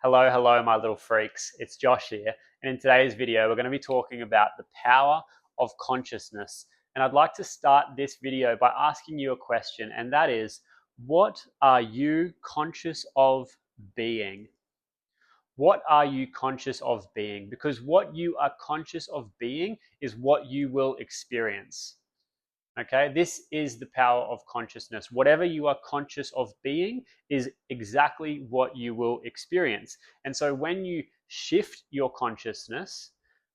Hello, my little freaks. It's Josh here. And in today's video, we're going to be talking about the power of consciousness. And I'd like to start this video by asking you a question, and that is, what are you conscious of being? What are you conscious of being? Because what you are conscious of being is what you will experience. Okay, this is the power of consciousness. Whatever you are conscious of being is exactly what you will experience. And so when you shift your consciousness,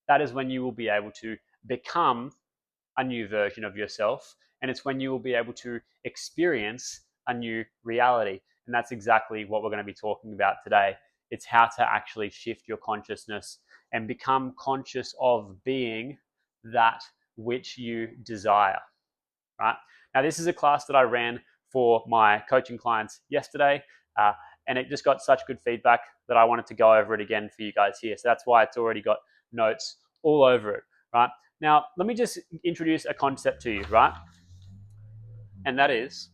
that is when you will be able to become a new version of yourself. And it's when you will be able to experience a new reality. And that's exactly what we're going to be talking about today. It's how to actually shift your consciousness and become conscious of being that which you desire. Right? Now, this is a class that I ran for my coaching clients yesterday, and it just got such good feedback that I wanted to go over it again for you guys here. So that's why it's already got notes all over it, right? Now, let me just introduce a concept to you, right? And that is,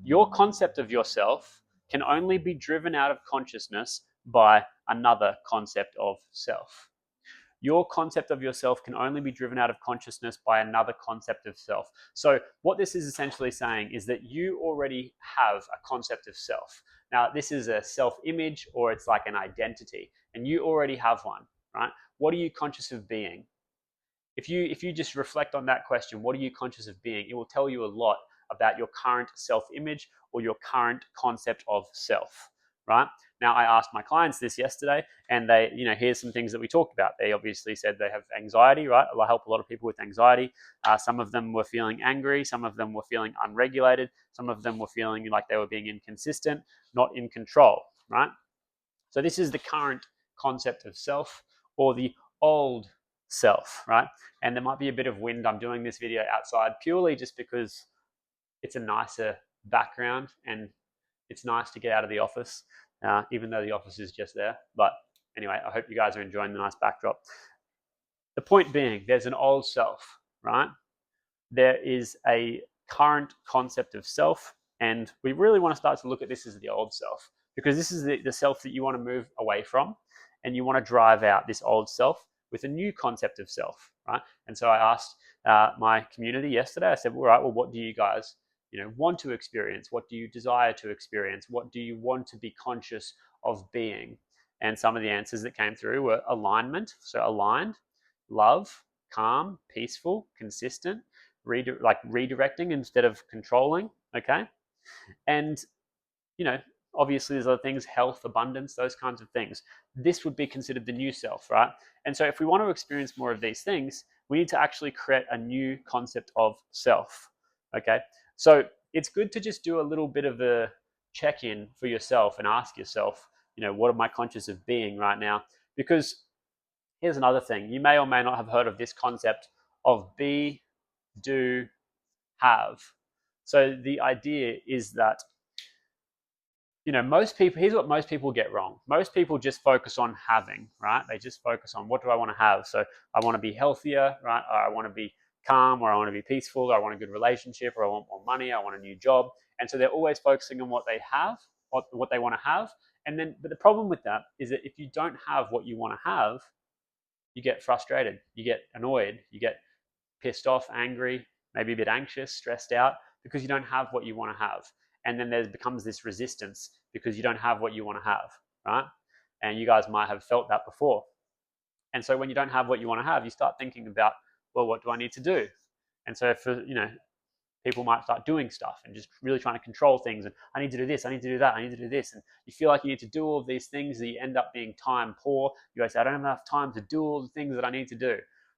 your concept of yourself can only be driven out of consciousness by another concept of self. Your concept of yourself can only be driven out of consciousness by another concept of self. So what this is essentially saying is that you already have a concept of self. Now, this is a self-image, or it's like an identity, and you already have one, right? What are you conscious of being? If you just reflect on that question, what are you conscious of being? It will tell you a lot about your current self-image or your current concept of self, right? Now, I asked my clients this yesterday, and they, here's some things that we talked about. They obviously said they have anxiety, right? I help a lot of people with anxiety. Some of them were feeling angry. Some of them were feeling unregulated. Some of them were feeling like they were being inconsistent, not in control, right? So this is the current concept of self, or the old self, right? And there might be a bit of wind. I'm doing this video outside purely just because it's a nicer background and it's nice to get out of the office, even though the office is just there. But anyway, I hope you guys are enjoying the nice backdrop. The point being, there's an old self, right? There is a current concept of self, and we really want to start to look at this as the old self, because this is the self that you want to move away from, and you want to drive out this old self with a new concept of self, right? And so I asked my community yesterday, I said, all right, well, what do you guys want to experience? What do you desire to experience? What do you want to be conscious of being? And some of the answers that came through were alignment, so aligned, love, calm, peaceful, consistent, redirecting instead of controlling, okay? And, you know, obviously there's other things, health, abundance, those kinds of things. This would be considered the new self, right? And so if we want to experience more of these things, we need to actually create a new concept of self, okay? So it's good to just do a little bit of a check-in for yourself and ask yourself, what am I conscious of being right now? Because here's another thing. You may or may not have heard of this concept of be, do, have. So the idea is that, most people, here's what most people get wrong. Most people just focus on having, right? They just focus on, what do I want to have? So I want to be healthier, right? Or I want to be calm, or I want to be peaceful, or I want a good relationship, or I want more money, I want a new job. And so they're always focusing on what they have, what they want to have. But the problem with that is that if you don't have what you want to have, you get frustrated, you get annoyed, you get pissed off, angry, maybe a bit anxious, stressed out, because you don't have what you want to have. And then there becomes this resistance because you don't have what you want to have, right? And you guys might have felt that before. And so when you don't have what you want to have, you start thinking about, well, what do I need to do? And so people might start doing stuff and just really trying to control things. And I need to do this, I need to do that, I need to do this. And you feel like you need to do all of these things, that you end up being time poor. You guys say, I don't have enough time to do all the things that I need to do,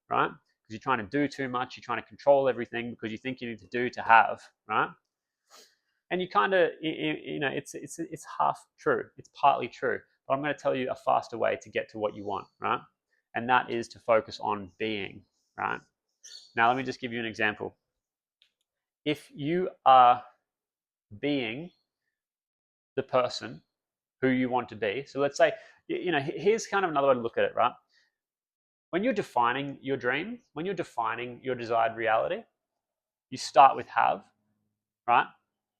right? Because you're trying to do too much, you're trying to control everything because you think you need to do to have, right? And you kind of, it's half true, it's partly true. But I'm going to tell you a faster way to get to what you want, right? And that is to focus on being, right? Now, let me just give you an example. If you are being the person who you want to be, so let's say, here's kind of another way to look at it, right? When you're defining your dream, when you're defining your desired reality, you start with have, right?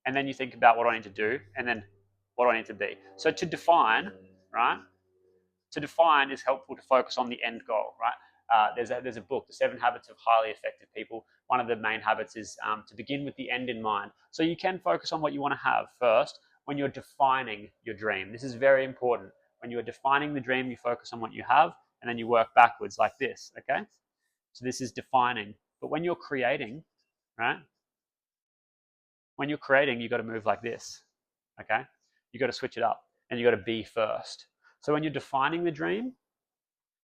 And then you think about what I need to do, and then what do I need to be. So to define, right, to define is helpful to focus on the end goal, right? There's a book, The 7 Habits of Highly Effective People. One of the main habits is to begin with the end in mind. So you can focus on what you want to have first when you're defining your dream. This is very important. When you are defining the dream, you focus on what you have, and then you work backwards like this, okay? So this is defining. But when you're creating, right? When you're creating, you got to move like this, okay? You got to switch it up, and you got to be first. So when you're defining the dream,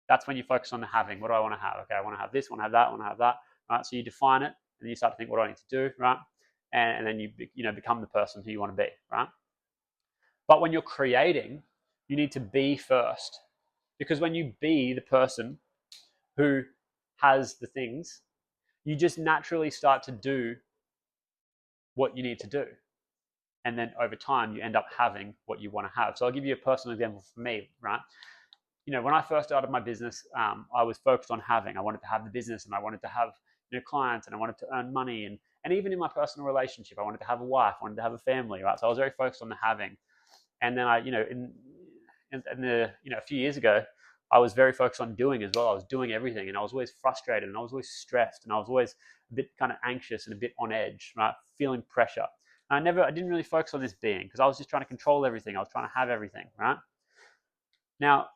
that's when you focus on the having. What do I want to have? Okay, I want to have this, I want to have that, I want to have that, right? So you define it, and then you start to think, what do I need to do, right? And then you become the person who you want to be, right? But when you're creating, you need to be first, because when you be the person who has the things, you just naturally start to do what you need to do. And then over time, you end up having what you want to have. So I'll give you a personal example for me, right? When I first started my business, I was focused on having. I wanted to have the business, and I wanted to have clients, and I wanted to earn money, and even in my personal relationship, I wanted to have a wife, I wanted to have a family, right? So I was very focused on the having. And then a few years ago, I was very focused on doing as well. I was doing everything, and I was always frustrated, and I was always stressed, and I was always a bit kind of anxious and a bit on edge, right? Feeling pressure. And I didn't really focus on this being, because I was just trying to control everything. I was trying to have everything, right? Now,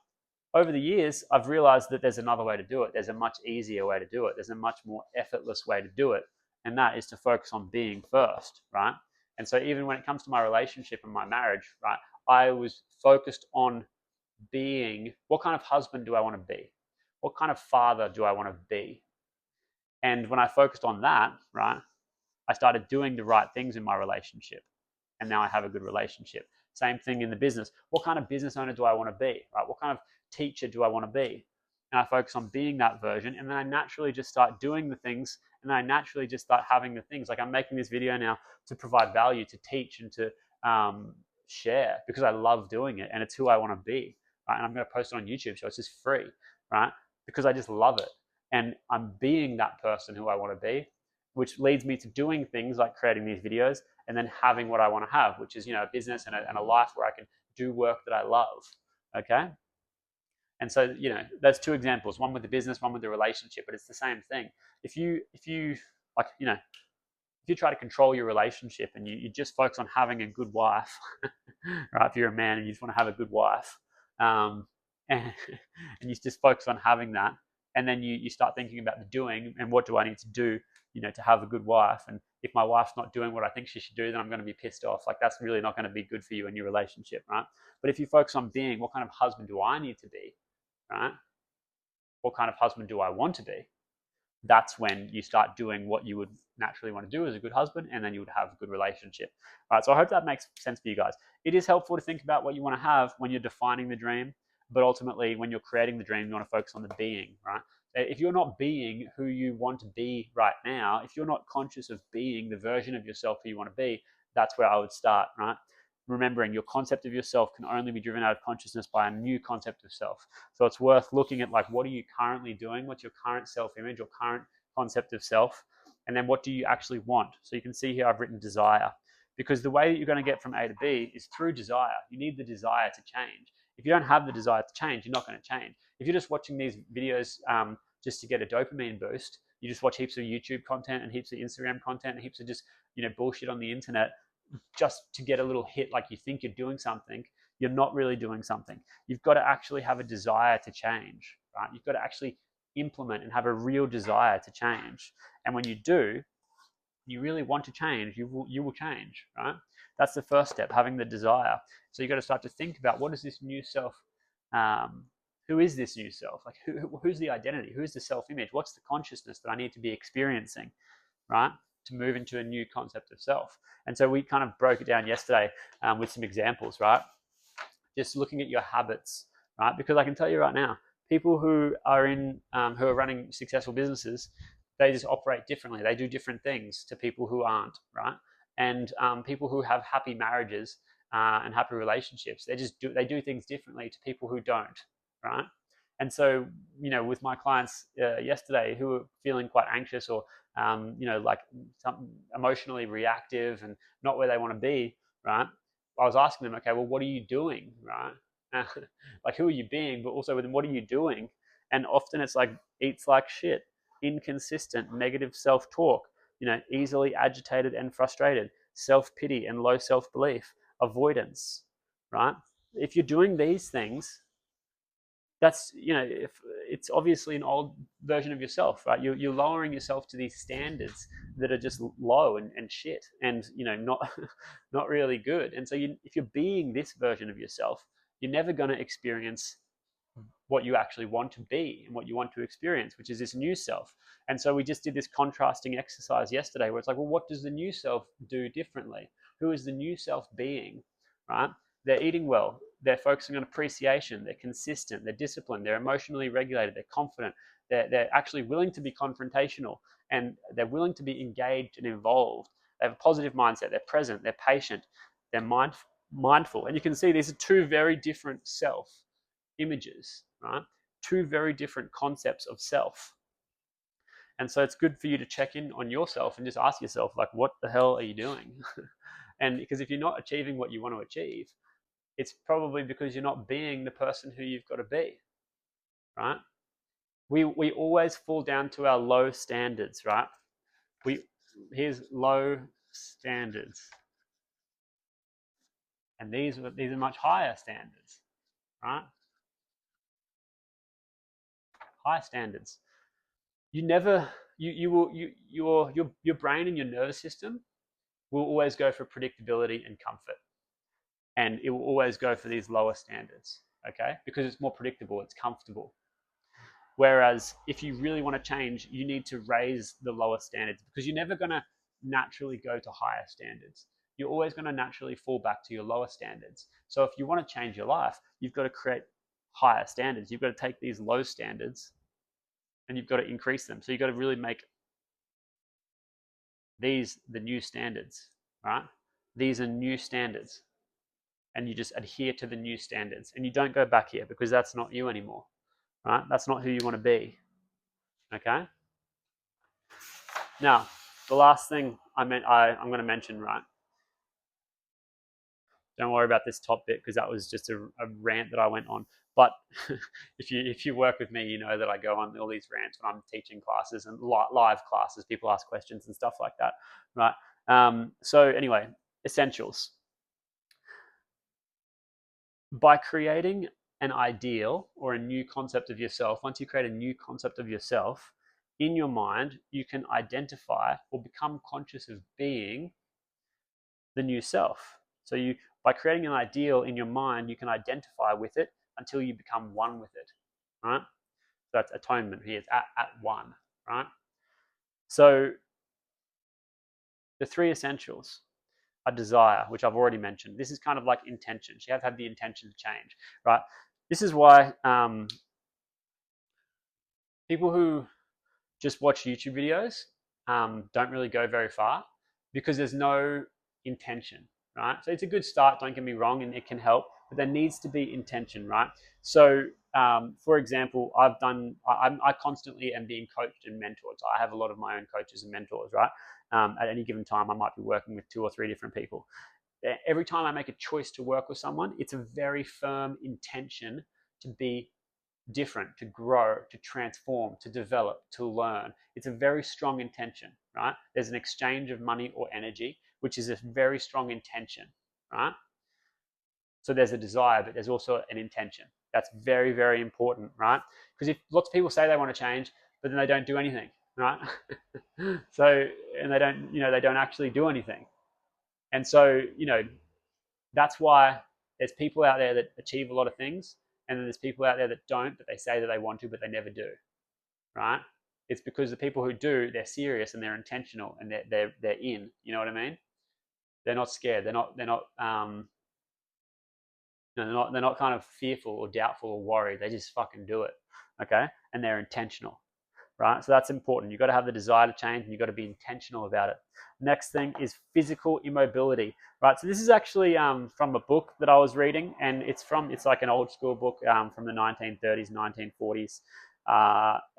over the years, I've realized that there's another way to do it. There's a much easier way to do it. There's a much more effortless way to do it. And that is to focus on being first, right? And so even when it comes to my relationship and my marriage, right, I was focused on being, what kind of husband do I want to be? What kind of father do I want to be? And when I focused on that, right, I started doing the right things in my relationship. And now I have a good relationship. Same thing in the business. What kind of business owner do I want to be, right? What kind of teacher do I want to be? And I focus on being that version, and then I naturally just start doing the things, and then I naturally just start having the things. Like, I'm making this video now to provide value, to teach, and to share, because I love doing it, and it's who I want to be, right? And I'm going to post it on YouTube, so it's just free, right? Because I just love it, and I'm being that person who I want to be, which leads me to doing things like creating these videos, and then having what I want to have, which is a business and a life where I can do work that I love, okay? And so, that's two examples, one with the business, one with the relationship, but it's the same thing. If you like, if you try to control your relationship and you just focus on having a good wife, right? If you're a man and you just want to have a good wife, and you just focus on having that, and then you start thinking about the doing, and what do I need to do, to have a good wife? And if my wife's not doing what I think she should do, then I'm going to be pissed off. Like, that's really not going to be good for you in your relationship, right? But if you focus on being, what kind of husband do I need to be, right? What kind of husband do I want to be? That's when you start doing what you would naturally want to do as a good husband, and then you would have a good relationship. All right, so I hope that makes sense for you guys. It is helpful to think about what you want to have when you're defining the dream, but ultimately when you're creating the dream, you want to focus on the being, right? If you're not being who you want to be right now, if you're not conscious of being the version of yourself who you want to be, that's where I would start, right? Remembering your concept of yourself can only be driven out of consciousness by a new concept of self. So it's worth looking at, like, what are you currently doing? What's your current self-image or current concept of self? And then what do you actually want? So you can see here I've written desire, because the way that you're going to get from A to B is through desire. You need the desire to change. If you don't have the desire to change, you're not going to change. If you're just watching these videos just to get a dopamine boost, you just watch heaps of YouTube content and heaps of Instagram content and heaps of just bullshit on the internet, just to get a little hit, like you think you're doing something, you're not really doing something. You've got to actually have a desire to change, right? You've got to actually implement and have a real desire to change. And when you do, you really want to change, you will change, right? That's the first step, having the desire. So you've got to start to think about, what is this new self? Who is this new self? Like, who's the identity? Who's the self-image? What's the consciousness that I need to be experiencing, right, to move into a new concept of self? And so we kind of broke it down yesterday with some examples, right? Just looking at your habits, right? Because I can tell you right now, people who are running successful businesses, they just operate differently. They do different things to people who aren't, right? And people who have happy marriages and happy relationships, they do things differently to people who don't, right? And so, with my clients yesterday who were feeling quite anxious or, like emotionally reactive and not where they want to be, right? I was asking them, okay, well, what are you doing, right? like who are you being, but also with what are you doing? And often it's like eats like shit, inconsistent, negative self-talk, easily agitated and frustrated, self-pity and low self-belief, avoidance, right? If you're doing these things, that's, if it's obviously an old version of yourself, right? You're lowering yourself to these standards that are just low and shit, and not not really good. And so if you're being this version of yourself, you're never going to experience what you actually want to be and what you want to experience, which is this new self. And so we just did this contrasting exercise yesterday where it's like, well, what does the new self do differently? Who is the new self being, right? They're eating well, they're focusing on appreciation, they're consistent, they're disciplined, they're emotionally regulated, they're confident, they're actually willing to be confrontational, and they're willing to be engaged and involved. They have a positive mindset, they're present, they're patient, they're mindful. And you can see these are two very different self images, right? Two very different concepts of self. And so it's good for you to check in on yourself and just ask yourself, like, what the hell are you doing? And because if you're not achieving what you want to achieve, it's probably because you're not being the person who you've got to be, right? We always fall down to our low standards, right? Here's low standards, and these are much higher standards, right? High standards. You never your brain and your nervous system will always go for predictability and comfort, and it will always go for these lower standards, okay? Because it's more predictable, it's comfortable. Whereas if you really want to change, you need to raise the lower standards, because you're never going to naturally go to higher standards. You're always going to naturally fall back to your lower standards. So if you want to change your life, you've got to create higher standards. You've got to take these low standards and you've got to increase them. So you've got to really make these the new standards, right? These are new standards. And you just adhere to the new standards. And you don't go back here, because that's not you anymore, right? That's not who you want to be, okay? Now, the last thing I'm going to mention, right? Don't worry about this top bit, because that was just a rant that I went on. But if you work with me, you know that I go on all these rants when I'm teaching classes and live classes. People ask questions and stuff like that, right? So anyway, essentials. By creating an ideal or a new concept of yourself, once you create a new concept of yourself in your mind, you can identify or become conscious of being the new self. So by creating an ideal in your mind, you can identify with it until you become one with it, right? So that's atonement here. It's at one, right? So the three essentials are desire, which I've already mentioned. This is kind of like intention. You have to have the intention to change, right? This is why people who just watch YouTube videos don't really go very far, because there's no intention, right? So it's a good start, don't get me wrong, and it can help, but there needs to be intention, right? So for example, I constantly am being coached and mentored. So I have a lot of my own coaches and mentors, right? At any given time, I might be working with 2 or 3 different people. Every time I make a choice to work with someone, it's a very firm intention to be different, to grow, to transform, to develop, to learn. It's a very strong intention, right? There's an exchange of money or energy, which is a very strong intention, right? So there's a desire, but there's also an intention. That's very, very important, right? Because if lots of people say they want to change, but then they don't do anything, right? So, and they don't actually do anything. And so, that's why there's people out there that achieve a lot of things, and then there's people out there that don't, but they say that they want to, but they never do, right? It's because the people who do, they're serious and they're intentional and they're in. You know what I mean? They're not scared. They're not kind of fearful or doubtful or worried. They just fucking do it, okay? And they're intentional, right? So that's important. You've got to have the desire to change, and you've got to be intentional about it. Next thing is physical immobility, right? So this is actually from a book that I was reading, and it's like an old school book from the 1930s, 1940s,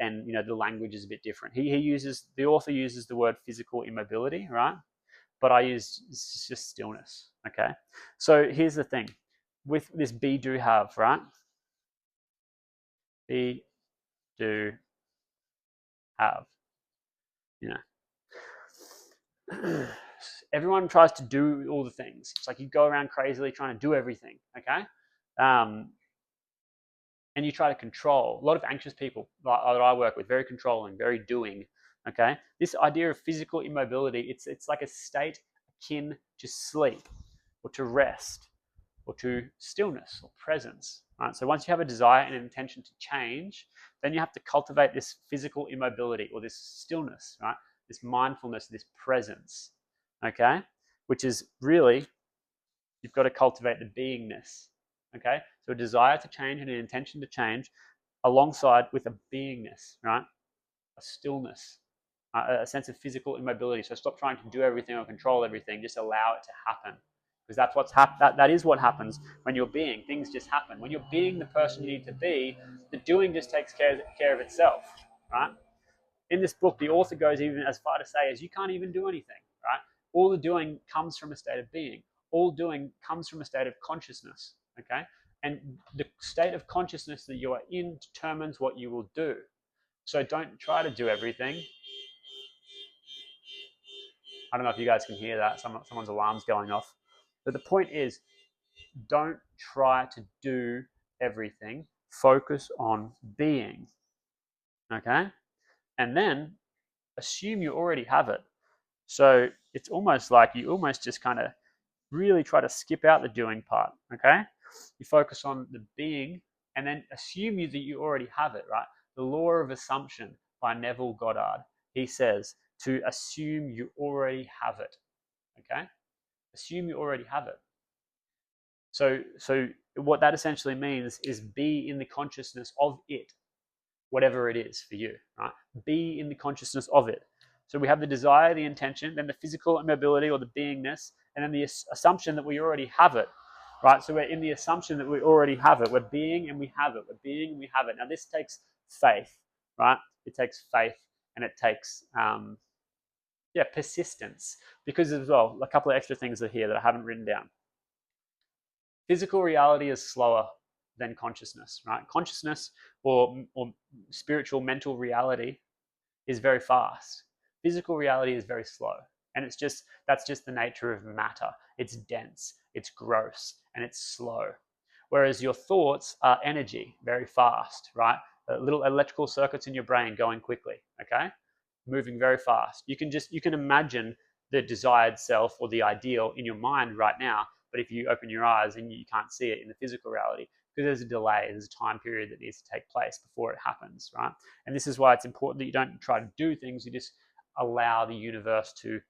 and the language is a bit different. The author uses the word physical immobility, right? But I use just stillness. Okay, so here's the thing: with this be, do, have, right? Be, do, have. You know, everyone tries to do all the things. It's like you go around crazily trying to do everything, okay? And you try to control. A lot of anxious people that I work with, very controlling, very doing, okay? This idea of physical immobility, it's like a state akin to sleep or to rest or to stillness or presence, right? So once you have a desire and an intention to change, then you have to cultivate this physical immobility or this stillness, right? This mindfulness, this presence, okay? Which is really, you've got to cultivate the beingness, okay? So a desire to change and an intention to change alongside with a beingness, right? A stillness, a sense of physical immobility. So stop trying to do everything or control everything. Just allow it to happen, because that's what's that is what happens when you're being. Things just happen. When you're being the person you need to be, the doing just takes care of itself, right? In this book, the author goes even as far to say as you can't even do anything, right? All the doing comes from a state of being. All doing comes from a state of consciousness, okay? And the state of consciousness that you are in determines what you will do. So don't try to do everything. I don't know if you guys can hear that. Someone's alarm's going off. But the point is, don't try to do everything. Focus on being, okay? And then assume you already have it. So it's almost like you almost just kind of really try to skip out the doing part, okay? You focus on the being and then assume that you already have it, right? The law of assumption by Neville Goddard. He says to assume you already have it, okay? Assume you already have it. So what that essentially means is be in the consciousness of it, whatever it is for you, right? Be in the consciousness of it. So we have the desire, the intention, then the physical immobility or the beingness, and then the assumption that we already have it, right? So we're in the assumption that we already have it. We're being and we have it. We're being and we have it. Now this takes faith, right? It takes faith and it takes, persistence. Because as well, a couple of extra things are here that I haven't written down. Physical reality is slower than consciousness, right? Consciousness or spiritual mental reality is very fast. Physical reality is very slow. And that's just the nature of matter. It's dense, it's gross, and it's slow. Whereas your thoughts are energy, very fast, right? Little electrical circuits in your brain going quickly, okay? Moving very fast. You can imagine the desired self or the ideal in your mind right now, but if you open your eyes and you can't see it in the physical reality, because there's a delay, there's a time period that needs to take place before it happens, right? And this is why it's important that you don't try to do things, you just allow the universe to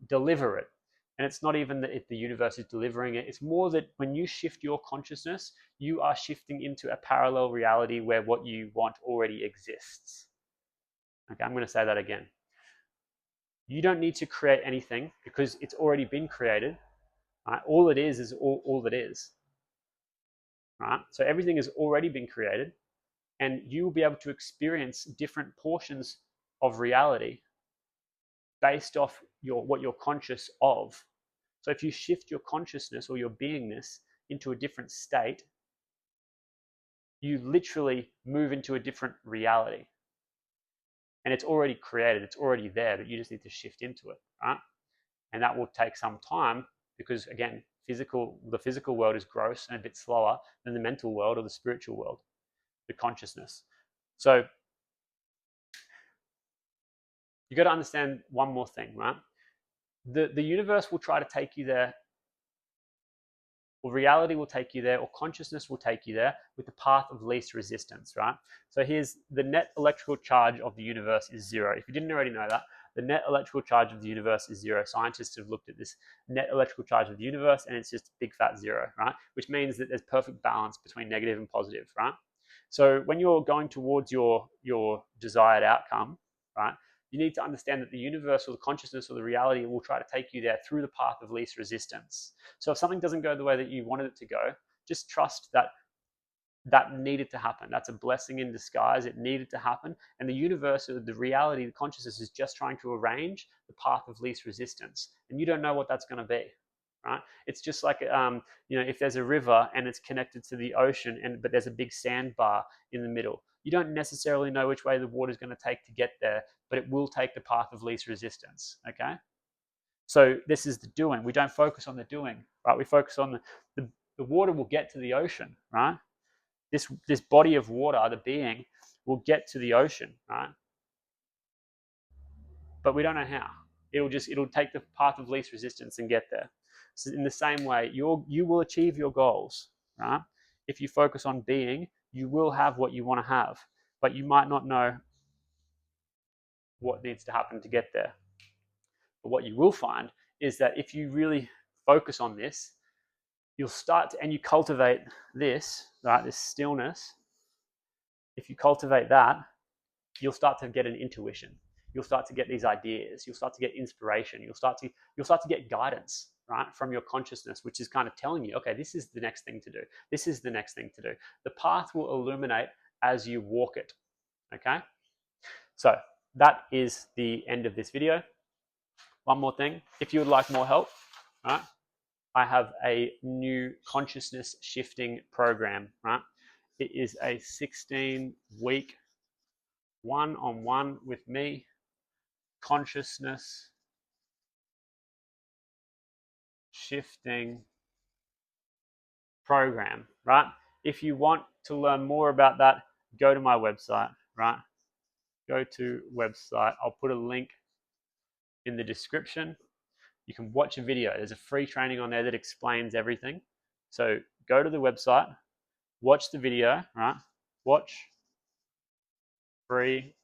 deliver it. And it's not even that if the universe is delivering it, it's more that when you shift your consciousness, you are shifting into a parallel reality where what you want already exists. Okay, I'm going to say that again. You don't need to create anything because it's already been created. Right? All it is all that is. Right? So everything has already been created, and you will be able to experience different portions of reality based off what you're conscious of. So if you shift your consciousness or your beingness into a different state, you literally move into a different reality. And it's already created, it's already there, but you just need to shift into it, right? And that will take some time because, again, the physical world is gross and a bit slower than the mental world or the spiritual world, the consciousness. So you got to understand one more thing, right? The universe will try to take you there, or reality will take you there, or consciousness will take you there with the path of least resistance, right? So here's the net electrical charge of the universe is zero. If you didn't already know that, the net electrical charge of the universe is zero. Scientists have looked at this net electrical charge of the universe and it's just big fat zero, right? Which means that there's perfect balance between negative and positive, right? So when you're going towards your desired outcome, right, you need to understand that the universe or the consciousness or the reality will try to take you there through the path of least resistance. So if something doesn't go the way that you wanted it to go, just trust that that needed to happen. That's a blessing in disguise. It needed to happen. And the universe, or the reality, the consciousness is just trying to arrange the path of least resistance. And you don't know what that's going to be, right? It's just like, if there's a river and it's connected to the ocean, but there's a big sandbar in the middle. You don't necessarily know which way the water is going to take to get there, but it will take the path of least resistance, okay? So this is the doing. We don't focus on the doing, right? We focus on the water will get to the ocean, right? This body of water, the being, will get to the ocean, right? But we don't know how. It'll take the path of least resistance and get there. So in the same way, you will achieve your goals, right? If you focus on being, you will have what you want to have, but you might not know what needs to happen to get there. But what you will find is that if you really focus on this, you'll start to, and you cultivate this, right? This stillness. If you cultivate that, you'll start to get an intuition. You'll start to get these ideas. You'll start to get inspiration. You'll start to get guidance, right, from your consciousness, which is kind of telling you, okay, this is the next thing to do. This is the next thing to do. The path will illuminate as you walk it. Okay. So that is the end of this video. One more thing, if you would like more help, right, I have a new consciousness shifting program, right? It is a 16-week one-on-one with me consciousness shifting program, right? If you want to learn more about that, go to my website, right? Go to website. I'll put a link in the description. You can watch a video. There's a free training on there that explains everything. So go to the website, watch the video, right? Watch free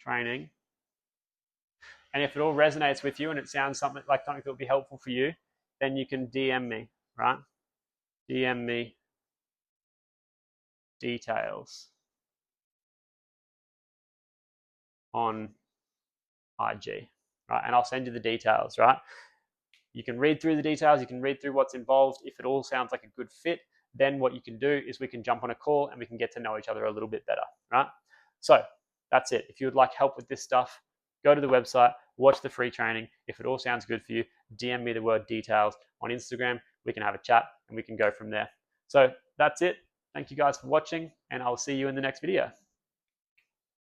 training. And if it all resonates with you and it sounds something that would be helpful for you, then you can DM me, right? DM me details on IG, right? And I'll send you the details, right? You can read through the details. You can read through what's involved. If it all sounds like a good fit, then what you can do is we can jump on a call and we can get to know each other a little bit better, right? So that's it. If you would like help with this stuff, go to the website, watch the free training. If it all sounds good for you, DM me the word details on Instagram. We can have a chat and we can go from there. So that's it. Thank you guys for watching, and I'll see you in the next video.